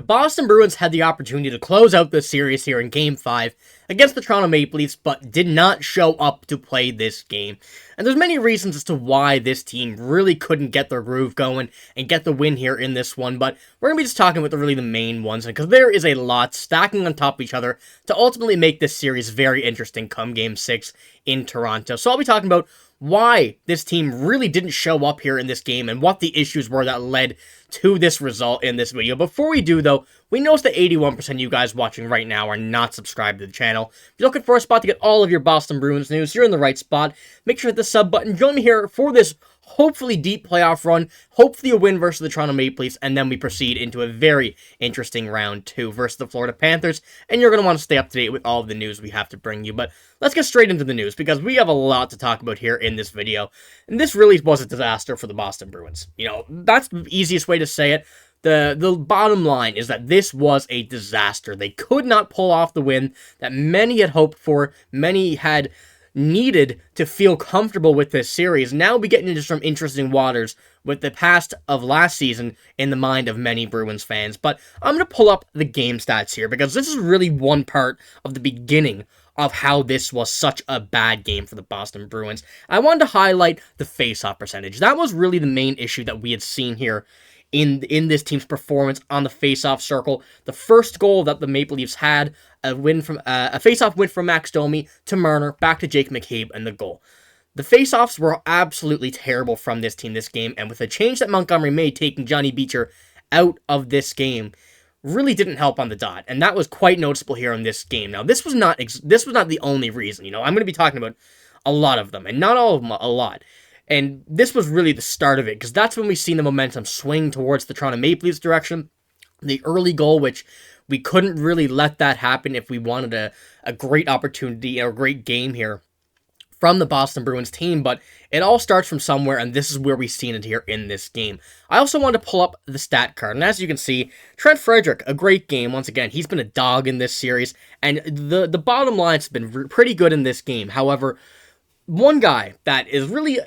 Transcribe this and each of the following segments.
The Boston Bruins had the opportunity to close out this series here in Game 5 against the Toronto Maple Leafs, but did not show up to play this game. And there's many reasons as to why this team really couldn't get their groove going and get the win here in this one, but we're going to be just talking about the main ones, because there is a lot stacking on top of each other to ultimately make this series very interesting come Game 6 in Toronto. So I'll be talking about why this team really didn't show up here in this game and what the issues were that led to this result in this video. Before we do, though, we notice that 81% of you guys watching right now are not subscribed to the channel. If you're looking for a spot to get all of your Boston Bruins news, you're in the right spot. Make sure to hit the sub button. Join me here for this hopefully deep playoff run, hopefully a win versus the Toronto Maple Leafs, and then we proceed into a very interesting round 2 versus the Florida Panthers, and you're going to want to stay up to date with all of the news we have to bring you. But let's get straight into the news, because we have a lot to talk about here in this video, and this really was a disaster for the Boston Bruins. You know, that's the easiest way to say it. The bottom line is that this was a disaster. They could not pull off the win that many had hoped for, many had needed to feel comfortable with this series. Now we get into some interesting waters with the past of last season in the mind of many Bruins fans. But I'm going to pull up the game stats here, because this is really one part of the beginning of how this was such a bad game for the Boston Bruins. I wanted to highlight the face-off percentage. That was really the main issue that we had seen here in this team's performance on the face-off circle. The first goal that the Maple Leafs had, a face-off win from Max Domi to Marner, back to Jake McCabe, and the goal. The face-offs were absolutely terrible from this team this game, and with the change that Montgomery made, taking Johnny Beecher out of this game, really didn't help on the dot, and that was quite noticeable here in this game. Now, this was not the only reason. You know, I'm going to be talking about a lot of them, and not all of them, a lot. And this was really the start of it, because that's when we seen the momentum swing towards the Toronto Maple Leafs direction. The early goal, which we couldn't really let that happen if we wanted a great opportunity or a great game here from the Boston Bruins team, but it all starts from somewhere, and this is where we've seen it here in this game. I also wanted to pull up the stat card, and as you can see, Trent Frederic, a great game. Once again, he's been a dog in this series, and the bottom line's been pretty good in this game. However, one guy that is really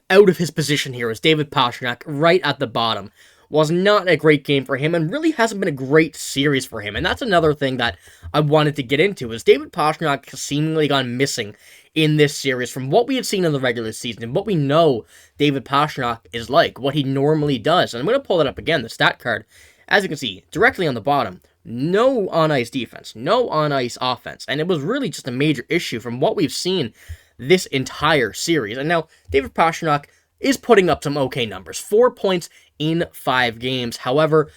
out of his position here is David Pastrnak, right at the bottom. Was not a great game for him, and really hasn't been a great series for him. And that's another thing that I wanted to get into, is David Pastrnak has seemingly gone missing in this series from what we had seen in the regular season, and what we know David Pastrnak is like, what he normally does. And I'm going to pull that up again, the stat card. As you can see, directly on the bottom, no on-ice defense, no on-ice offense. And it was really just a major issue from what we've seen this entire series. And now, David Pastrnak is putting up some okay numbers. 4 points in 5 games. However,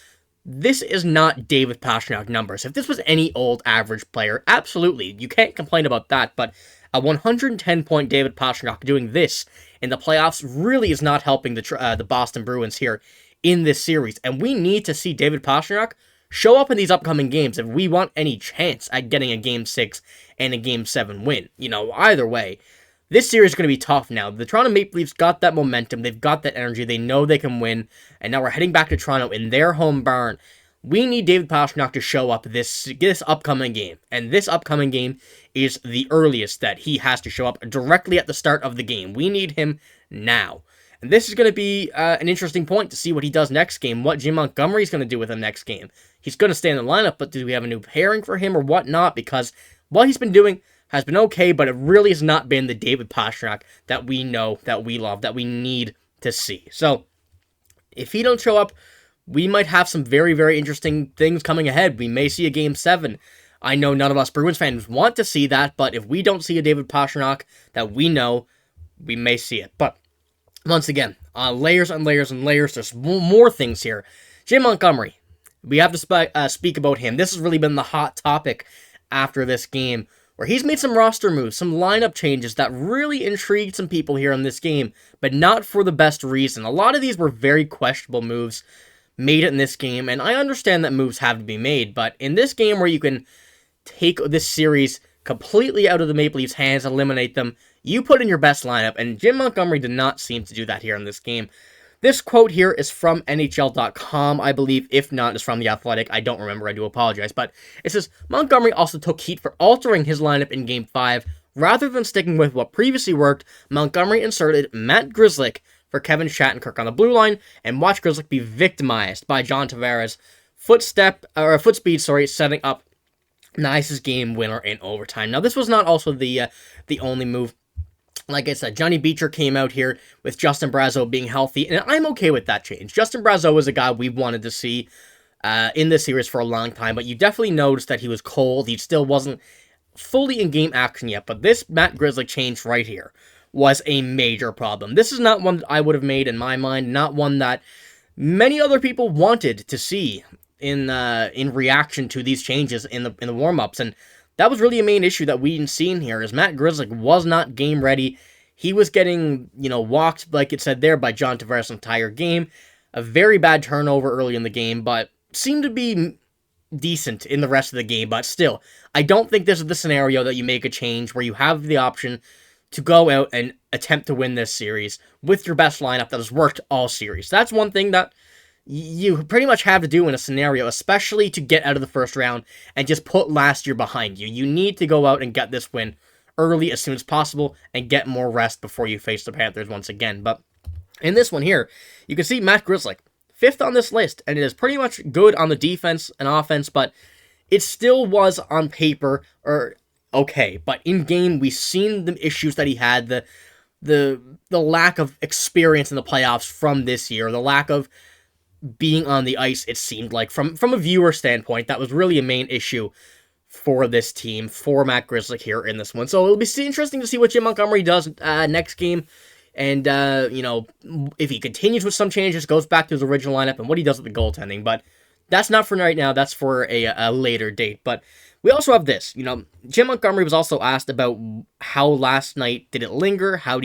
this is not David Pastrnak numbers. If this was any old average player, absolutely, you can't complain about that. But a 110-point David Pastrnak doing this in the playoffs really is not helping the Boston Bruins here in this series. And we need to see David Pastrnak show up in these upcoming games if we want any chance at getting a Game 6 and a Game 7 win. You know, either way, this series is going to be tough now. The Toronto Maple Leafs got that momentum. They've got that energy. They know they can win. And now we're heading back to Toronto in their home barn. We need David Pastrnak to show up this upcoming game. And this upcoming game is the earliest that he has to show up, directly at the start of the game. We need him now. And this is going to be an interesting point to see what he does next game, what Jim Montgomery is going to do with him next game. He's going to stay in the lineup, but do we have a new pairing for him or whatnot? Because what he's been doing has been okay, but it really has not been the David Pastrnak that we know, that we love, that we need to see. So, if he don't show up, we might have some very, very interesting things coming ahead. We may see a Game 7. I know none of us Bruins fans want to see that, but if we don't see a David Pastrnak that we know, we may see it. But, once again, layers and layers and layers, there's more things here. Jim Montgomery, we have to speak about him. This has really been the hot topic after this game, where he's made some roster moves, some lineup changes that really intrigued some people here in this game, but not for the best reason. A lot of these were very questionable moves made in this game, and I understand that moves have to be made, but in this game where you can take this series completely out of the Maple Leafs' hands, eliminate them, you put in your best lineup, and Jim Montgomery did not seem to do that here in this game. This quote here is from NHL.com, I believe. If not, it's from The Athletic. I don't remember. I do apologize. But it says, Montgomery also took heat for altering his lineup in Game 5. Rather than sticking with what previously worked, Montgomery inserted Matt Grzelcyk for Kevin Shattenkirk on the blue line and watched Grzelcyk be victimized by John Tavares foot speed, setting up Nice's game winner in overtime. Now, this was not also the only move. Like I said, Johnny Beecher came out here with Justin Brazeau being healthy, and I'm okay with that change. Justin Brazeau is a guy we wanted to see in this series for a long time, but you definitely noticed that he was cold. He still wasn't fully in game action yet, but this Matt Grzelcyk change right here was a major problem. This is not one that I would have made in my mind, not one that many other people wanted to see in reaction to these changes in the warm-ups, and that was really a main issue that we didn't see in here, is Matt Grzelcyk was not game ready. He was getting, walked, like it said there, by John Tavares the entire game. A very bad turnover early in the game, but seemed to be decent in the rest of the game. But still, I don't think this is the scenario that you make a change where you have the option to go out and attempt to win this series with your best lineup that has worked all series. That's one thing that you pretty much have to do in a scenario, especially to get out of the first round and just put last year behind you. You need to go out and get this win early as soon as possible and get more rest before you face the Panthers once again. But in this one here, you can see Matt Grzelcyk, 5th on this list, and it is pretty much good on the defense and offense, but it still was on paper okay. But in game, we've seen the issues that he had, the lack of experience in the playoffs from this year, the lack of being on the ice, it seemed like, from a viewer standpoint, that was really a main issue for this team, for Matt Grzelcyk here in this one. So it'll be interesting to see what Jim Montgomery does next game, and, if he continues with some changes, goes back to his original lineup, and what he does with the goaltending. But that's not for right now, that's for a later date. But we also have this, Jim Montgomery was also asked about how last night did it linger, how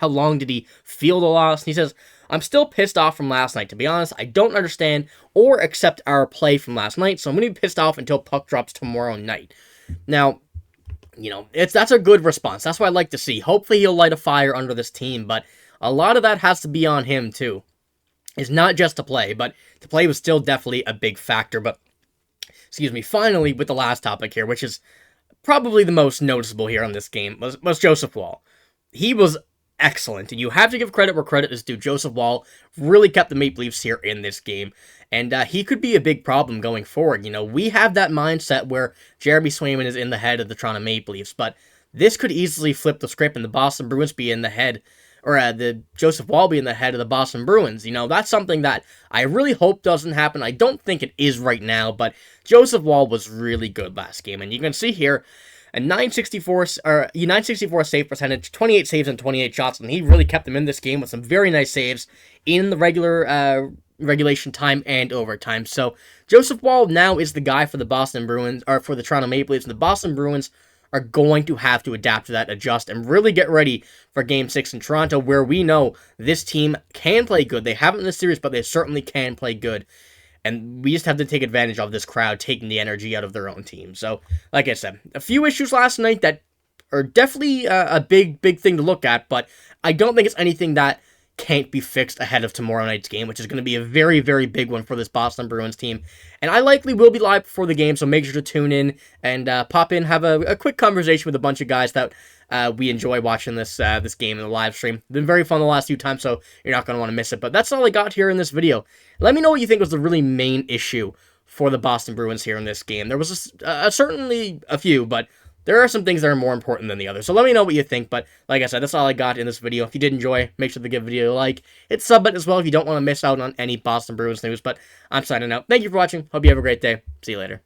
long did he feel the loss, and he says, "I'm still pissed off from last night. To be honest, I don't understand or accept our play from last night, so I'm going to be pissed off until puck drops tomorrow night." Now, that's a good response. That's what I'd like to see. Hopefully he'll light a fire under this team, but a lot of that has to be on him too. It's not just to play, but to play was still definitely a big factor. But, finally, with the last topic here, which is probably the most noticeable here on this game, was Joseph Woll. He was excellent, and you have to give credit where credit is due. Joseph Woll really kept the Maple Leafs here in this game, and he could be a big problem going forward. We have that mindset where Jeremy Swayman is in the head of the Toronto Maple Leafs, but this could easily flip the script and the Boston Bruins be in the head, or the Joseph Woll be in the head of the Boston Bruins. That's something that I really hope doesn't happen. I don't think it is right now, but Joseph Woll was really good last game, and you can see here a 964 save percentage, 28 saves and 28 shots, and he really kept them in this game with some very nice saves in the regulation time and overtime. So Joseph Woll now is the guy for the Boston Bruins, or for the Toronto Maple Leafs, and the Boston Bruins are going to have to adapt to that, adjust, and really get ready for Game 6 in Toronto, where we know this team can play good. They haven't in this series, but they certainly can play good. And we just have to take advantage of this crowd taking the energy out of their own team. So, like I said, a few issues last night that are definitely a big thing to look at, but I don't think it's anything that can't be fixed ahead of tomorrow night's game, which is going to be a very, very big one for this Boston Bruins team. And I likely will be live before the game, so make sure to tune in and pop in, have a quick conversation with a bunch of guys that we enjoy watching this game in the live stream. It's been very fun the last few times, so you're not going to want to miss it. But that's all I got here in this video. Let me know what you think was the really main issue for the Boston Bruins here in this game. There was certainly a few, but there are some things that are more important than the others. So let me know what you think. But like I said, that's all I got in this video. If you did enjoy, make sure to give the video a like. Hit sub button as well if you don't want to miss out on any Boston Bruins news. But I'm signing out. Thank you for watching. Hope you have a great day. See you later.